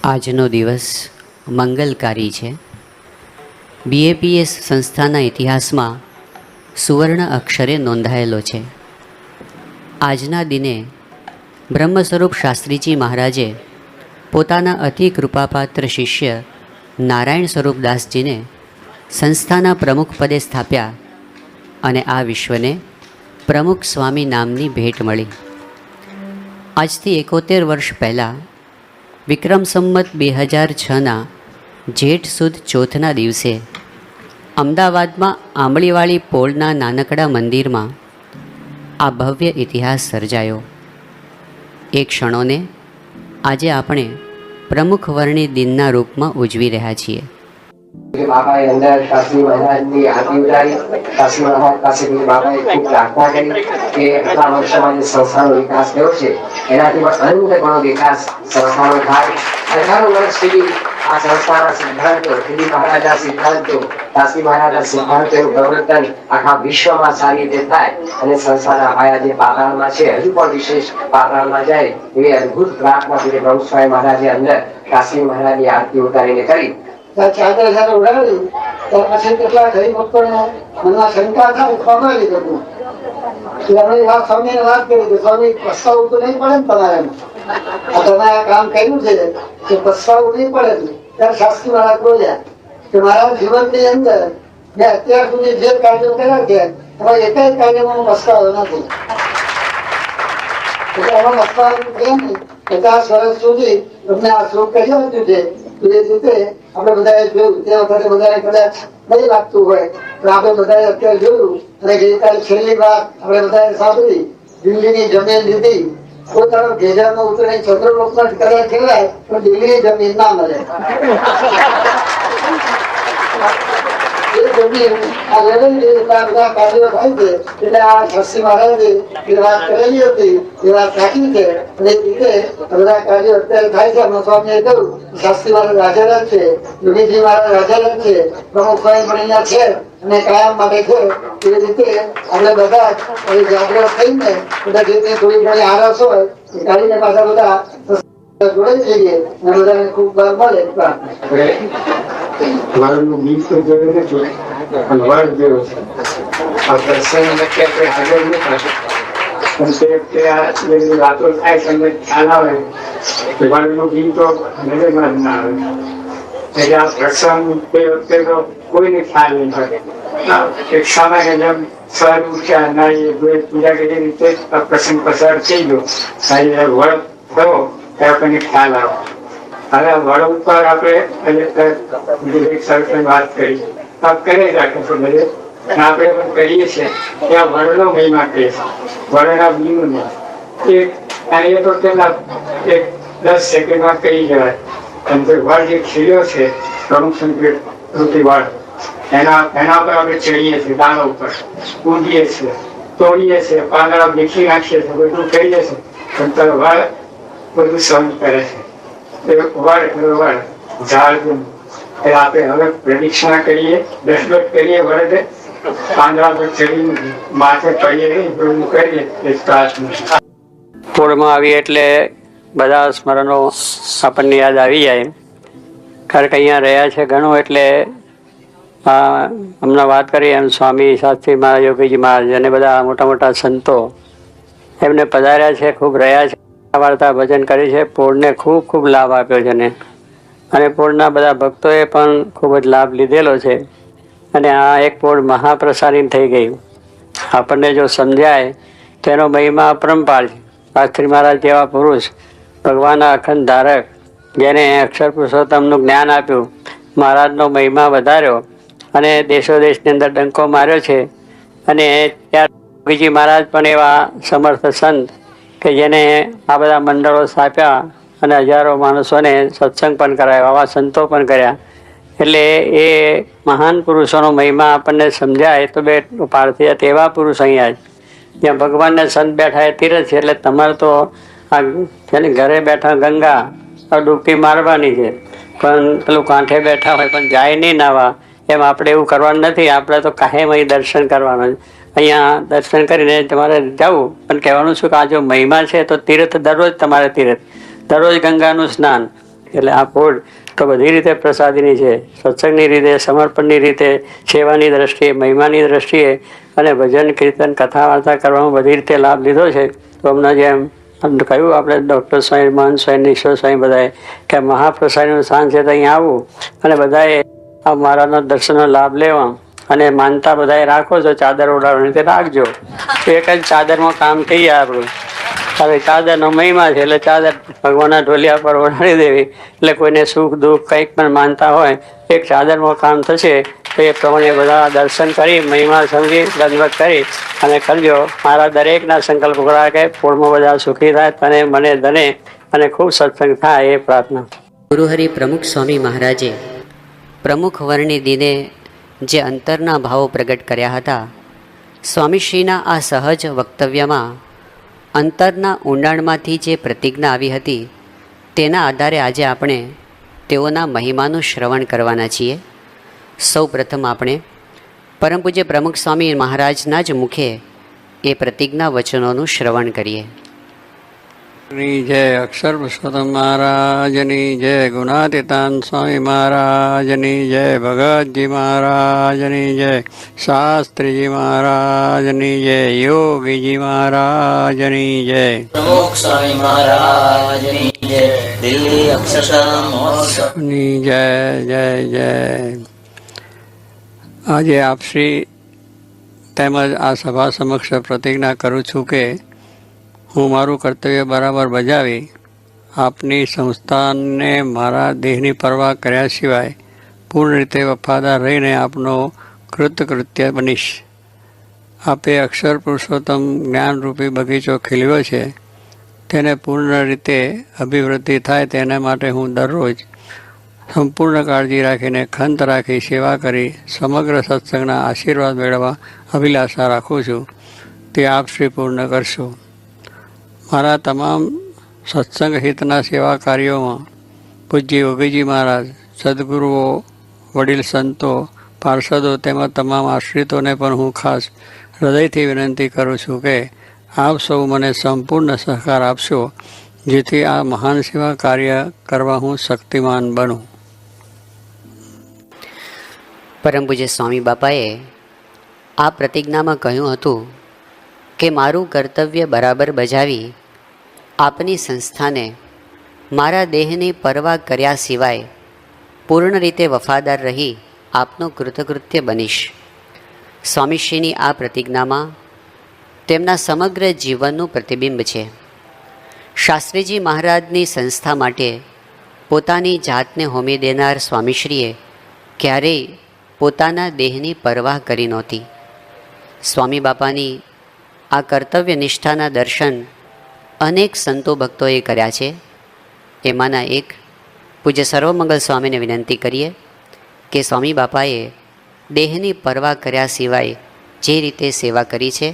આજનો દિવસ મંગલકારી છે. BAPS સંસ્થાના ઇતિહાસમાં સુવર્ણ અક્ષરે નોંધાયેલો છે. આજના દિને બ્રહ્મ સ્વરૂપ શાસ્ત્રીજી મહારાજે પોતાના અતિ કૃપાપાત્ર શિષ્ય નારાયણ સ્વરૂપદાસજીને સંસ્થાના પ્રમુખ પદે સ્થાપ્યા અને આ વિશ્વને પ્રમુખ સ્વામી નામની ભેટ મળી. આજથી 71 વર્ષ પહેલાં વિક્રમ સંમત 2006ના જેઠ સુદ ચોથના દિવસે અમદાવાદમાં આંબળીવાળી પોળના નાનકડા મંદિરમાં આ ભવ્ય ઇતિહાસ સર્જાયો. એ ક્ષણોને આજે આપણે પ્રમુખ વર્ણી દિનના રૂપમાં ઉજવી રહ્યા છીએ. બાબાએ અંદર શાસ્ત્રી મહારાજની આરતી ઉતારી. શાસ્ત્રી મહારાજ પાસેથી બાબાએ ખૂબ પ્રાર્થના કરી કે આટલા વર્ષોમાં જે સંસ્થાનો વિકાસ થયો છે એનાથી પણ અનંત ઘણો વિકાસ સંસ્થાનો થાય. 18 વર્ષ સુધી આ સંસ્થાના સિદ્ધાંતો, શ્રી મહારાજના સિદ્ધાંતો, શાસ્ત્રી મહારાજના સિદ્ધાંતોનું પ્રવર્તન આખા વિશ્વમાં સારી રીતે થાય અને સંસ્થાના પાયા જે પાતાળમાં છે હજુ પણ વિશેષ પાતાળમાં જાય એવી અદભુત પ્રાર્થના શ્રી પ્રભુ સ્વામી મહારાજે અંદર શાસ્ત્રી મહારાજની આરતી ઉતારીને કરી. ચાદર જયારે ઉડાડી ત્યાર પછી કેટલાક હરિભક્તોને મનમાં શંકા થાય સ્વાભાવિક હતું. એમણે વાત સ્વામીને વાત કરી કે સ્વામી પસ્તાવું તો નહીં પડે ને તમારે, તમે આ કામ કર્યું છે કે પસ્તાવું નહીં પડે ને. ત્યારે શાસ્ત્રી મહારાજ બોલ્યા કે મારા જીવનની અંદર મેં અત્યાર સુધી જે કાર્યો કર્યા છે એમાં એક જ કાર્યમાં હું પસ્તાવો નથી. એટલે એમાં પસ્તાવો કેમ નહીં, 50 વર્ષ સુધી તમને આ શ્લોક કહ્યો હતું છે એ રીતે આપણે બધાએ જોયું. તે વખતે બધાને કદાચ નહીં લાગતું હોય પણ આપણે બધાએ અત્યારે જોયું અને ગઈકાલે છેલ્લી વાત આપણે બધાએ સાંભળી. દિલ્હીની જમીન લીધી, પોતાનો ભેજામાં ઉતરે ચંદ્રલોકમાં કર્યા કહેવાય પણ દિલ્હીની જમીન ના મળે. એ જમીન આ લેવલની બધા કાર્યો થાય છે એટલે આ શાસ્ત્રી મહારાજે એ વાત કરેલી હતી એ વાત સાચી છે અને એ રીતે બધા કાર્યો અત્યારે થાય છે. સ્વામીએ કહ્યું શાસ્ત્રી મહારાજ હાજર છે, યોગીજી મહારાજ હાજર છે, પ્રમુખ સ્વામી પણ અહીંયા છે અને કાયમ માટે છે. એ રીતે આપણે બધા જાગૃત થઈને બધા જે થોડી ઘણી આરસ હોય એ કાઢીને પાછા બધા જોડાઈ જઈએ અને બધાને ખૂબ બળ મળે. મારું ગીત તો જોયું નથી પણ વર્ગ જોયો છે. આ પ્રસંગ અત્યારે હાજર નથી પણ તે વાતો થાય તમને ખ્યાલ આવે કે વર્ગનું ગીત તો નજરમાં ના આવે. એટલે આ પ્રસંગ તે વખતે તો કોઈને ખ્યાલ નહીં પડે. એક સામાન્ય જેમ સર ઉઠ્યા નાઈએ પૂજા કરી રીતે આ પ્રસંગ પસાર થઈ ગયો. વર્ગ થયો ત્યારે આપણને ખ્યાલ આવે. હવે વડ ઉપર આપણે વાત કરી કરી રાખે છે બધે આપણે પણ કરીએ છીએ કે આ વડનો મહિમા કહે છે. વડના બીનું એ તો તેના 10 સેકન્ડમાં કહી જવાય. વડ જે ખીલ્યો છે પ્રમુખ સંકેત રૂપી વડ એના પર આપણે ચડીએ છીએ, દાણા ઉપર કૂદીએ છીએ, તોડીએ છીએ, પાંદડા બેઠી નાખીએ છીએ, બધું કરીએ છીએ પણ વડ બધું સહન કરે છે. આપણે હવે પ્રદક્ષિણા કરીએ, દશલોક કરીએ, વડે પાંદડા પર ચડી માથે પડીએ કરીએ. પૂળમાં આવીએ એટલે બધા સ્મરણો આપણને યાદ આવી જાય. કારણ કે અહીંયા રહ્યા છે ઘણું એટલે હમણાં વાત કરી એમ સ્વામી શાસ્ત્રી મહારાજ, યોગીજી મહારાજ અને બધા મોટા મોટા સંતો એમને પધાર્યા છે, ખૂબ રહ્યા છે, વાર્તા ભજન કરી છે. પૂળને ખૂબ ખૂબ લાભ આપ્યો છે અને પૂળના બધા ભક્તોએ પણ ખૂબ જ લાભ લીધેલો છે. અને આ એક પૂળ મહાપ્રસારી થઈ ગઈ. આપણને જો સમજાય તેનો મહિમા અપરંપાર છે. શાસ્ત્રી મહારાજ જેવા પુરુષ, ભગવાનના અખંડ ધારક, જેને અક્ષર પુરુષોત્તમનું જ્ઞાન આપ્યું, મહારાજનો મહિમા વધાર્યો અને દેશો દેશની અંદર ડંકો માર્યો છે. અને ત્યાર યોગીજી મહારાજ પણ એવા સમર્થ સંત કે જેને આ બધા મંડળો સ્થાપ્યા અને હજારો માણસોને સત્સંગ પણ કરાયો, આવા સંતો પણ કર્યા. એટલે એ મહાન પુરુષોનો મહિમા આપણને સમજાય તો બે પારથી તેવા પુરુષ અહીંયા જ્યાં ભગવાનને સંત બેઠા એ તીરથ છે. એટલે તમારે તો આ ઘરે બેઠા ગંગા ડૂબકી મારવાની છે પણ પેલું કાંઠે બેઠા હોય પણ જાય નહીં નાવા, એમ આપણે એવું કરવાનું નથી. આપણે તો કાયમ અહીં દર્શન કરવાનું. અહીંયા દર્શન કરીને તમારે જવું પણ કહેવાનું છું કે આ જો મહિમા છે તો તીર્થ દરરોજ તમારે તીર્થ, દરરોજ ગંગાનું સ્નાન, એટલે આ ફૂડ તો બધી રીતે પ્રસાદીની છે, સત્સંગની રીતે, સમર્પણની રીતે, સેવાની દ્રષ્ટિએ, મહિમાની દ્રષ્ટિએ અને ભજન કીર્તન કથા વાર્તા કરવામાં બધી રીતે લાભ લીધો છે. તો અમને જેમ કહ્યું આપણે ડૉક્ટર સ્વામી, મહંત સ્વામી, ઈશ્વર સ્વામી બધાએ કે મહાપ્રસાદીનું સ્થાન છે તો અહીંયા આવવું અને બધાએ આ મહારાજનો દર્શનનો લાભ લેવા અને માનતા બધાએ રાખો છો ચાદર ઓઢાડવાની તે રાખજો. એક જ ચાદરમાં કામ થઈ જાય આપણું. હવે ચાદરનો મહિમા છે એટલે ચાદર ભગવાનના ઢોલિયા પર ઓઢાડી દેવી એટલે કોઈને સુખ દુઃખ કંઈક પણ માનતા હોય એક ચાદરમાં કામ થશે. તો એ પ્રમાણે બધા દર્શન કરી મહિમા સમજી દંડવત કરી અને કરજો. મારા દરેકના સંકલ્પ કરા કે પૂર્ણમાં બધા સુખી થાય, તને મને ધને અને ખૂબ સત્સંગ થાય એ પ્રાર્થના. ગુરુહરિ પ્રમુખ સ્વામી મહારાજે પ્રમુખ વર્ણિ દિને જે અંતરના ભાવો પ્રગટ કર્યા હતા, સ્વામીશ્રીના આ સહજ વક્તવ્યમાં અંતરના ઊંડાણમાંથી જે પ્રતિજ્ઞા આવી હતી તેના આધારે આજે આપણે તેઓના મહિમાનું શ્રવણ કરવાના છીએ. સૌ પ્રથમ આપણે પરમ પૂજ્ય પ્રમુખ સ્વામી મહારાજના જ મુખે એ પ્રતિજ્ઞા વચનોનું શ્રવણ કરીએ. જય અક્ષર પુરુષોત્તમ મહારાજની જય, ગુણાતીતાન સ્વામી મહારાજની જય, ભગતજી મહારાજની જય, શાસ્ત્રીજી મહારાજની જય, યોગીજી મહારાજની જય, પ્રમુખ સ્વામી મહારાજની જય, દિલ્હી અક્ષરધામ મહોત્સવની જય જય જય. આજે આપશ્રી તેમજ આ સભા સમક્ષ પ્રતિજ્ઞા કરું છું કે હું મારું કર્તવ્ય બરાબર બજાવી આપની સંસ્થાને મારા દેહની પરવા કર્યા સિવાય પૂર્ણ રીતે વફાદાર રહીને આપનો કૃતકૃત્ય બનીશ. આપે અક્ષર પુરુષોત્તમ જ્ઞાનરૂપી બગીચો ખીલ્યો છે તેને પૂર્ણ રીતે અભિવૃદ્ધિ થાય તેના માટે હું દરરોજ સંપૂર્ણ કાળજી રાખીને ખંત રાખી સેવા કરી સમગ્ર સત્સંગના આશીર્વાદ મેળવવા અભિલાષા રાખું છું. તે આપ શ્રી પૂર્ણ કરશો. મારા તમામ સત્સંગ હિતના સેવા કાર્યોમાં પૂજ્ય યોગીજી મહારાજ, સદગુરુઓ, વડીલ સંતો, પાર્ષદો તેમજ તમામ આશ્રિતોને પણ હું ખાસ હૃદયથી વિનંતી કરું છું કે આપ સૌ મને સંપૂર્ણ સહકાર આપશો જેથી આ મહાન સેવા કાર્ય કરવા હું શક્તિમાન બનું. પરમ પૂજ્ય સ્વામી બાપાએ આ પ્રતિજ્ઞામાં કહ્યું હતું કે મારું કર્તવ્ય બરાબર બજાવી આપની સંસ્થાને મારા દેહની પરવા કર્યા સિવાય પૂર્ણ રીતે વફાદાર રહી આપનું કૃતકૃત્ય બનીશ. સ્વામીશ્રીની આ પ્રતિજ્ઞામાં તેમના સમગ્ર જીવનનું પ્રતિબિંબ છે. શાસ્ત્રીજી મહારાજની સંસ્થા માટે પોતાની જાતને હોમી દેનાર સ્વામીશ્રીએ ક્યારેય પોતાના દેહની પરવાહ કરી નહોતી. સ્વામી બાપાની આ કર્તવ્ય નિષ્ઠાના દર્શન અનેક સંતો ભક્તોએ કર્યા છે. એમાંના એક પૂજ્ય સર્વમંગલ સ્વામીને વિનંતી કરીએ કે સ્વામી બાપાએ દેહની પરવા કર્યા સિવાય જે રીતે સેવા કરી છે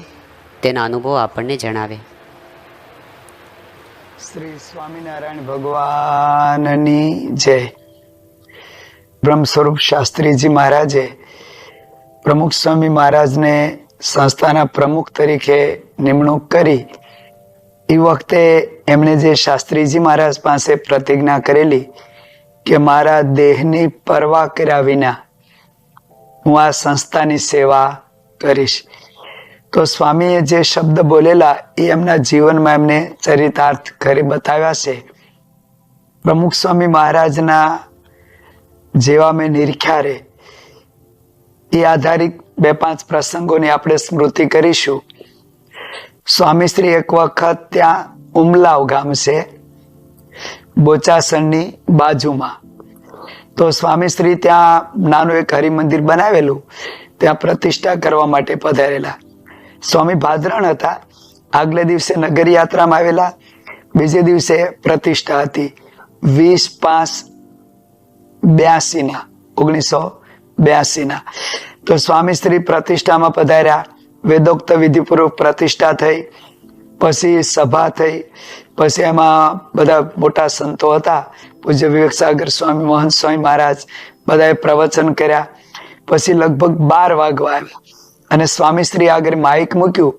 તેના અનુભવ આપણને જણાવે. શ્રી સ્વામિનારાયણ ભગવાનની જય. બ્રહ્મ સ્વરૂપ શાસ્ત્રીજી મહારાજે પ્રમુખ સ્વામી મહારાજને સંસ્થાના પ્રમુખ તરીકે નિમણૂક કરી એ વખતે એમણે જે શાસ્ત્રીજી મહારાજ પાસે પ્રતિજ્ઞા કરેલી કે મારા દેહની પરવા કર્યા વિના હું આ સંસ્થાની સેવા કરીશ, તો સ્વામીએ જે શબ્દ બોલેલા એ એમના જીવનમાં એમને ચરિતાર્થ કરી બતાવ્યા છે. પ્રમુખ સ્વામી મહારાજના જેવા મેં નિરખ્યા રે એ આધારિત 2-5 પ્રસંગોની આપણે સ્મૃતિ કરીશું. સ્વામીશ્રી એક વખત ત્યાં ઉમલાવ ગામ છે બોચાસણની બાજુમાં, તો સ્વામીશ્રી ત્યાં નાનું એક હરિમંદિર બનાવેલું ત્યાં પ્રતિષ્ઠા કરવા માટે પધારેલા. સ્વામી ભાદરણ હતા. આગલે દિવસે નગર યાત્રામાં આવેલા, બીજે દિવસે પ્રતિષ્ઠા હતી 1982 તો સ્વામીશ્રી પ્રતિષ્ઠામાં પધાર્યા. વેદોક્ત વિધિપૂર્વક પ્રતિષ્ઠા થઈ, પછી સભા થઈ, પછી એમાં બધા મોટા સંતો હતા, પૂજ્ય વિવેકસાગર સ્વામી, મહંત સ્વામી મહારાજ, બધાએ પ્રવચન કર્યા. પછી લગભગ 12 વાગવા આવ્યા અને સ્વામીશ્રી આગળ માઇક મૂક્યું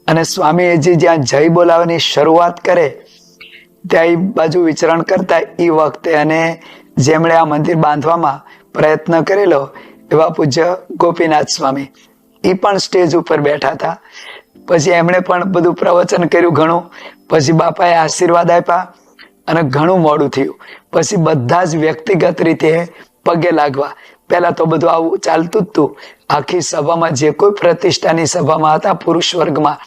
અને સ્વામીજી જ્યાં જય બોલાવવાની શરૂઆત કરે ત્યાં એ બાજુ વિચરણ કરતા એ વખતે અને જેમણે આ મંદિર બાંધવામાં પ્રયત્ન કરેલો એવા પૂજ્ય ગોપીનાથ સ્વામી એ પણ સ્ટેજ ઉપર બેઠા હતા. પછી એમણે પણ બધું પ્રવચન કર્યું ઘણું. પછી બાપાએ આશીર્વાદ આપ્યા અને ઘણું મોડું થયું. પછી બધા જ વ્યક્તિગત રીતે પગે લાગવા. પહેલા તો બધું આવું ચાલતું જ હતું. આખી સભામાં જે કોઈ પ્રતિષ્ઠાની સભામાં હતા પુરુષ વર્ગમાં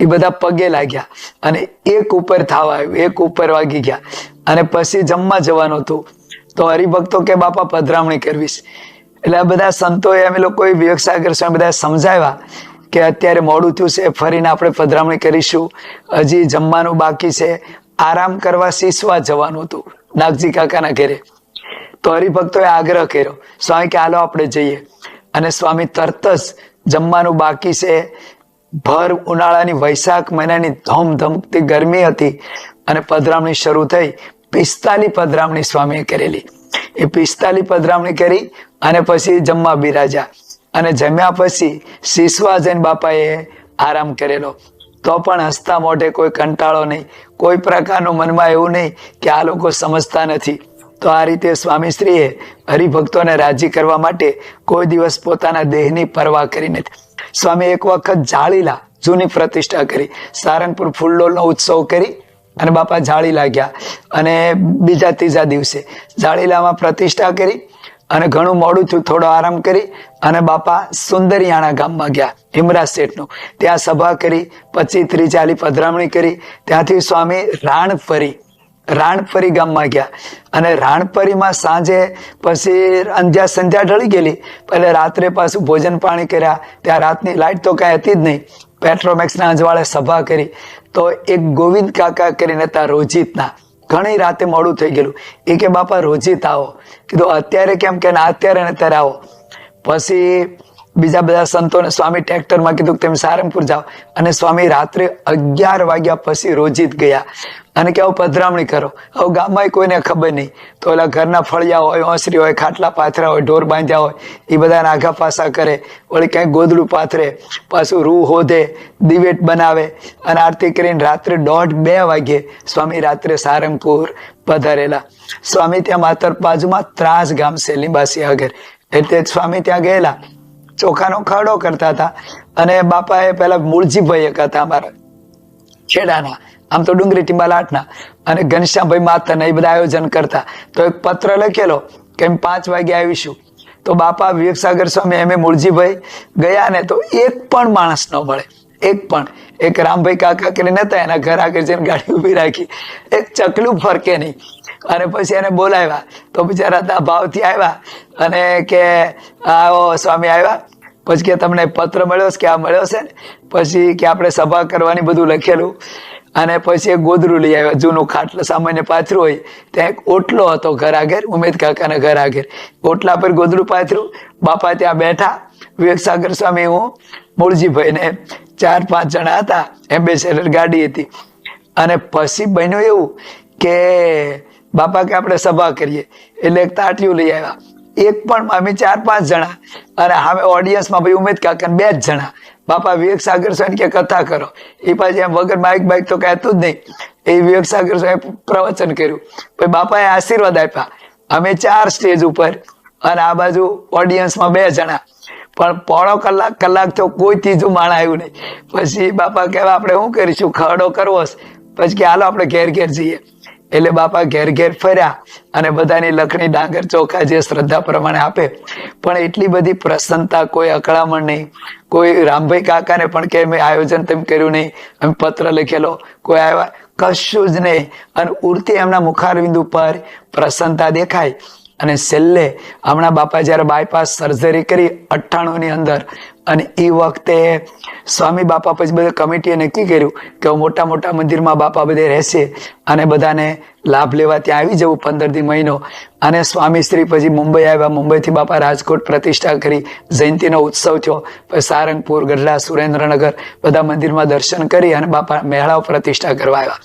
એ બધા પગે લાગ્યા અને એક ઉપર થવા આવ્યું, એક ઉપર વાગી ગયા અને પછી જમવા જવાનું હતું. તો હરિભક્તો કે બાપા પધરામણી કરવીશ. એટલે આ બધા સંતોએ અમે લોકોએ વિવેકસાગર સ્વામી બધા સમજાવ્યા કે અત્યારે મોડું થયું છે, ફરીને આપણે પધરામણી કરીશું, હજી જમવાનું બાકી છે, આરામ કરવા સીસવા જવાનું હતું નાગજી કાકાના ઘરે. તો હરિભક્તોએ આગ્રહ કર્યો સ્વામી કે હાલો આપણે જઈએ. અને સ્વામી તરત જ જમવાનું બાકી છે, ભર ઉનાળાની વૈશાખ મહિનાની ધમધમતી ગરમી હતી અને પધરામણી શરૂ થઈ. 45 પધરામણી સ્વામીએ કરેલી. એ 45 પધરામણી કરી અને પછી જમવા બિરાજ્યા અને જમ્યા પછી સીસવા જઈને બાપાએ આરામ કરેલો. તો પણ હસતા મોઢે, કોઈ કંટાળો નહીં, કોઈ પ્રકારનું મનમાં એવું નહીં કે આ લોકો સમજતા નથી. તો આ રીતે સ્વામીશ્રીએ હરિભક્તોને રાજી કરવા માટે કોઈ દિવસ પોતાના દેહની પરવા કરી નથી. સ્વામી એક વખત જાળીલા જૂની પ્રતિષ્ઠા કરી, સારંગપુર ફૂલડોલનો ઉત્સવ કરી અને બાપા જાળીલા ગયા. અને બીજા ત્રીજા દિવસે જાળીલામાં પ્રતિષ્ઠા કરી અને ઘણું મોડું થયું, થોડો આરામ કરી અને બાપા સુંદરિયાણા ગામમાં ગયા, હિમરાજ શેઠનું. ત્યાં સભા કરી, 25-30 પધરામણી કરી. ત્યાંથી સ્વામી રાણપરી ગામમાં ગયા અને રાણપરીમાં સાંજે પછી અંધ્યા સંધ્યા ઢળી ગયેલી. એટલે રાત્રે પાછું ભોજન પાણી કર્યા. ત્યાં રાતની લાઈટ તો કાંઈ હતી જ નહીં. પેટ્રોમેક્સના અંજવાળે સભા કરી. તો એક ગોવિંદ કાકા કરીને હતા રોજિતના. ઘણી રાતે મોડું થઈ ગયેલું. એ કે બાપા રોજિત આવો. કીધું અત્યારે કેમ કે અત્યારે ને અત્યારે આવો. પછી બીજા બધા સંતોને સ્વામી ટ્રેક્ટરમાં કીધું કે તમે સારંગપુર જાઓ. અને સ્વામી રાત્રે 11 વાગ્યા પછી રોજિત ગયા અને કે આવું પધરામણી કરો. હવે ગામમાં કોઈને ખબર નહીં. તો ઓલા ઘરના ફળિયા હોય, ઓસરી હોય, ખાટલા પાથરા હોય, ઢોર બાંધ્યા હોય, એ બધા નાઘા પાસા કરે. વળી ક્યાંક ગોદડું પાથરે, પાછું રૂ હોધે, દિવેટ બનાવે અને આરતી કરીને રાત્રે 1:30-2 વાગ્યે સ્વામી રાત્રે સારંગપુર પધારેલા. સ્વામી ત્યાં માતર બાજુમાં ત્રાસ ગામ છે લીંબાસી આગળ, એટલે સ્વામી ત્યાં ગયેલા. ચોખાનો ખરડો કરતા હતા અને બાપાએ પેલા મૂળજીભાઈ એક હતા અમારા ખેડાના, આમ તો ડુંગરી ટીંબાલાટના, અને ઘનશ્યામભાઈ માતાના, એ બધા આયોજન કરતા. તો એક પત્ર લખેલો કે 5 વાગે આવીશું. તો બાપા વિવેકસાગર સ્વામી એમ મૂળજીભાઈ ગયા ને તો એક પણ માણસ ન મળે, એક પણ. એક રામભાઈ કાકા કરીને હતા, એના ઘર આગળ જઈને ગાડી ઉભી રાખી, એક ચકલું ફરકે નહીં. અને પછી એને બોલાવ્યા તો બિચારા ભાવથી આવ્યા અને કે આવો સ્વામી આવ્યા. પછી કે તમને પત્ર મળ્યો છે કે આ મળ્યો છે ને? પછી કે આપણે સભા કરવાની બધું લખેલું. અને પછી એક ગોદરું લઈ આવ્યા, જૂનું ખાટલું સામાન્ય પાથરું હોય. ત્યાં એક ઓટલો હતો ઘર આગળ, ઉમેદ કાકાના ઘર આગળ. ઓટલા પર ગોદરું પાથરું. બાપા ત્યાં બેઠા, વિવેકસાગર સ્વામી, હું, મૂળજીભાઈ ને 4-5 જણા હતા. એમ્બેસેડર ગાડી હતી. અને પછી બન્યું એવું કે બાપા કે આપણે સભા કરીએ. એટલે એક તાટિયું લઈ આવ્યા. એક પણ અમે 4-5 જણા અને સામે ઓડિયન્સમાં ભાઈ ઉમેદ કાકા 2 જ જણા. બાપા વિવેકસાગર સ્વામી કે કથા કરો. એ પાછી એમ વગર માઇક તો કહેતું જ નહીં. એ વિવેકસાગર સ્વામી પ્રવચન કર્યું. પછી બાપાએ આશીર્વાદ આપ્યા. અમે 4 સ્ટેજ ઉપર અને આ બાજુ ઓડિયન્સમાં 2 જણા. પણ પોણો કલાક તો કોઈ ત્રીજું માણસ આવ્યું નહીં. પછી બાપા કહેવા આપણે શું કરીશું, ખરડો કરવો છે. પછી કે હાલો આપણે ઘેર ઘેર જઈએ. એટલે બાપા ઘેર ઘેર ફર્યા અને બધાની લખણી, ડાંગર, ચોખા જે શ્રદ્ધા પ્રમાણે આપે. પણ એટલી બધી પ્રસન્નતા, કોઈ અકળામણ નહીં. કોઈ રામભાઈ કાકાને પણ કે મેં આયોજન તેમ કર્યું નહીં, અમે પત્ર લખેલો, કોઈ આવ્યા, કશું જ નહીં. અને ઉડતી એમના મુખારવિંદ ઉપર પ્રસન્નતા દેખાય. અને છેલ્લે હમણાં બાપા જયારે બાયપાસ સર્જરી કરી 98 ની અંદર, અને એ વખતે સ્વામી બાપા પછી બધા કમિટીએ નક્કી કર્યું કે મોટા મોટા મંદિરમાં બાપા બધે રહેશે અને બધાને લાભ લેવા ત્યાં આવી જવું 15 દી મહિનો. અને સ્વામી શ્રી પછી મુંબઈ આવ્યા. મુંબઈથી બાપા રાજકોટ પ્રતિષ્ઠા કરી, જયંતિનો ઉત્સવ થયો. પછી સારંગપુર, ગઢડા, સુરેન્દ્રનગર બધા મંદિરમાં દર્શન કરી અને બાપા મેળાઓ પ્રતિષ્ઠા કરવા આવ્યા.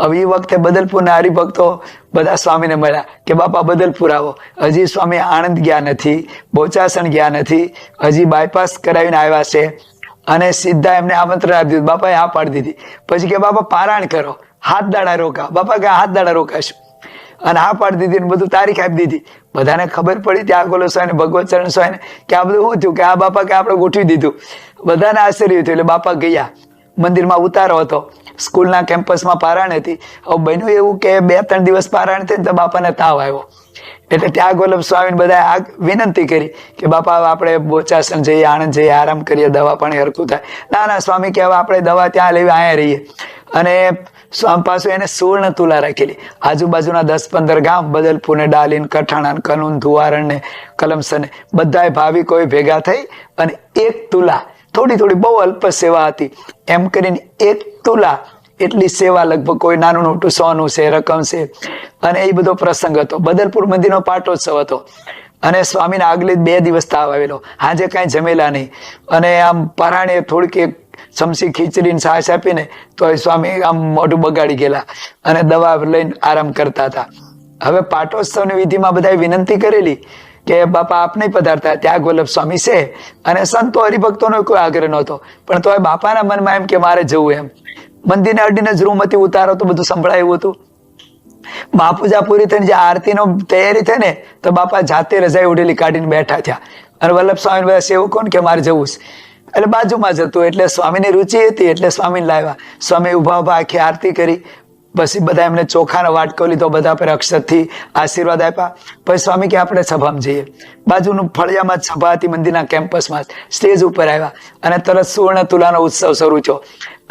હવે એ વખતે બદલપુરના હરિભક્તો બધા સ્વામીને મળ્યા કે બાપા બદલપુર આવો. હજી સ્વામી આણંદ ગયા નથી, બોચાસણ ગયા નથી, હજી બાયપાસ કરાવીને આવ્યા છે. અને સીધા એમને આમંત્રણ આપી દીધું. બાપાએ હા પાડી દીધી. પછી કે બાપા પારાયણ કરો. હાથ દાડા રોકા. બાપા કે હાથ દાડા રોકાશું, અને હા પાડી દીધી, બધું તારીખ આપી દીધી. બધાને ખબર પડી ત્યાં ગોલો સ્વામી ભગવત ચરણ સ્વામી કે આ બધું શું થયું, કે આ બાપા કે આપણે ગોઠવી દીધું. બધાને આશ્ચર્ય થયું. એટલે બાપા ગયા, મંદિરમાં ઉતારો હતો, સ્કૂલના કેમ્પસમાં પારાયણ હતી. હવે બન્યું એવું કે 2-3 દિવસ પારાયણ થઈ ને તો બાપાને તાવ આવ્યો. એટલે ત્યાં ગોલમ સ્વામીને બધા વિનંતી કરી કે બાપા આપણે બોચાસણ જઈએ, આણંદ જઈએ, આરામ કરીએ, દવા પાણી હરખું થાય. ના ના સ્વામી કે હવે આપણે દવા ત્યાં લેવી, અહીંયા રહીએ. અને સ્વામી પાછું એને સુવર્ણ તુલા રાખેલી. આજુબાજુના 10-15 ગામ, બદલપુર ને ડાલીન, કઠાણા, કનુન, ધુવારણ ને કલમસર ને બધાય ભાવિકોએ ભેગા થઈ અને 1 તુલા, થોડી થોડી બહુ અલ્પ સેવા હતી એમ કરીને 1 તુલા એટલી સેવા, લગભગ કોઈ નાનું મોટું સોનું છે, રકમ છે. અને એ બધો પ્રસંગ હતો. બદલપુર મંદિરનો પાટોત્સવ હતો. અને સ્વામીને આગલે 2 દિવસ તાવ આવેલો, આજે કાંઈ જમેલા નહીં. અને આમ પરાણે થોડીક એક ચમચી ખીચડીને છાશ આપીને તો સ્વામી આમ મોઢું બગાડી ગયેલા અને દવા લઈને આરામ કરતા હતા. હવે પાટોત્સવની વિધિમાં બધાએ વિનંતી કરેલી કે બાપા આપ નહીં પધારતા, ત્યાં ગોલબ સ્વામી છે. અને સંતો હરિભક્તોનો કોઈ આગ્રહ નહોતો, પણ તોય બાપાના મનમાં એમ કે મારે જવું એમ. મંદિરને અડીને જ રૂમ હતી, ઉતારો તો બધું સંભળાયું હતું. મહાપૂજા પૂરી થઈને જે આરતીનો તૈયારી થઈ ને તો બાપા જાતે રજાઈ ઉડેલી કાઢીને બેઠા થયા. અને વલ્લભ સ્વામી બધા સેવકો ને કે મારે જવું છે. એટલે બાજુમાં જતું, એટલે સ્વામીની રુચિ હતી એટલે સ્વામીને લાવ્યા. સ્વામી ઉભા ઉભા આખી આરતી કરી, પછી બધા એમને ચોખાનો વાટકો લીધો, બધા પર અક્ષરથી આશીર્વાદ આપ્યા. પછી સ્વામી કે આપણે સભામાં જઈએ. બાજુનું ફળિયામાં જ સભા હતી, મંદિરના કેમ્પસમાં સ્ટેજ ઉપર આવ્યા અને તરત સુવર્ણ તુલાનો ઉત્સવ શરૂ થયો.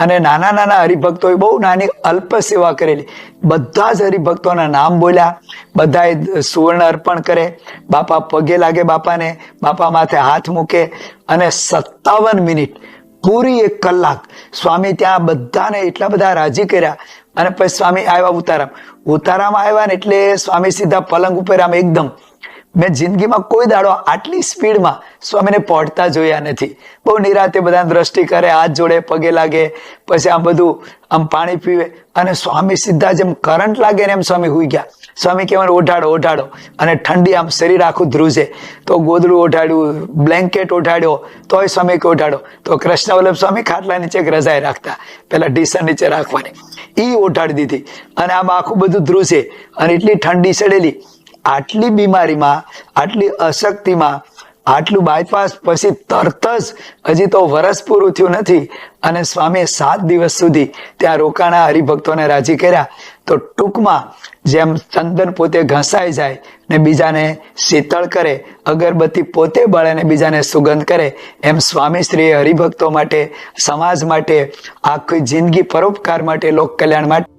અને નાના નાના હરિભક્તોએ બહુ નાની અલ્પ સેવા કરેલી. બધા જ હરિભક્તોના નામ બોલ્યા, બધાએ સુવર્ણ અર્પણ કરે, બાપા પગે લાગે બાપાને, બાપા માથે હાથ મૂકે. અને 57 મિનિટ, પૂરી 1 કલાક સ્વામી ત્યાં બધાને એટલા બધા રાજી કર્યા. અને પછી સ્વામી આવ્યા ઉતારામાં આવ્યા ને એટલે સ્વામી સીધા પલંગ ઉપર આમ એકદમ, મેં જિંદગીમાં કોઈ દાડો આટલી સ્પીડમાં સ્વામીને પહોંચતા જોયા નથી. બહુ નિરાતે બધા દ્રષ્ટિ કરે, હાથ જોડે, પગે લાગે, પછી આમ બધું આમ પાણી પીવે. અને સ્વામી સીધા જેમ કરંટ લાગે ને એમ સ્વામી હુઈ ગયા. સ્વામી કહેવાનું ઓઢાડો ઓઢાડો, અને ઠંડી આમ શરીર આખું ધ્રુજે તો ગોદડું ઓઢાડ્યું, બ્લેન્કેટ ઓઢાડ્યો, તોય સ્વામી કે ઓઢાડો. તો કૃષ્ણ વલ્લભ સ્વામી ખાટલા નીચે એક રજાઈ રાખતા, પેલા ઢીસણ નીચે રાખવાની, ઈ ઓઢાડી દીધી. અને આમ આખું બધું ધ્રુજે અને એટલી ઠંડી ચડેલી. આટલી બીમારીમાં, આટલી અશક્તિમાં, આટલું બાયપાસ પછી તરત જ, હજી તો વર્ષ પૂરું થયું નથી, અને સ્વામીએ 7 દિવસ સુધી ત્યાં રોકાણા, હરિભક્તોને રાજી કર્યા. તો ટૂંકમાં જેમ ચંદન પોતે ઘસાઈ જાય ને બીજાને શીતળ કરે, અગરબત્તી પોતે બળે ને બીજાને સુગંધ કરે, એમ સ્વામી શ્રીએ હરિભક્તો માટે, સમાજ માટે, આખી જિંદગી પરોપકાર માટે, લોક કલ્યાણ માટે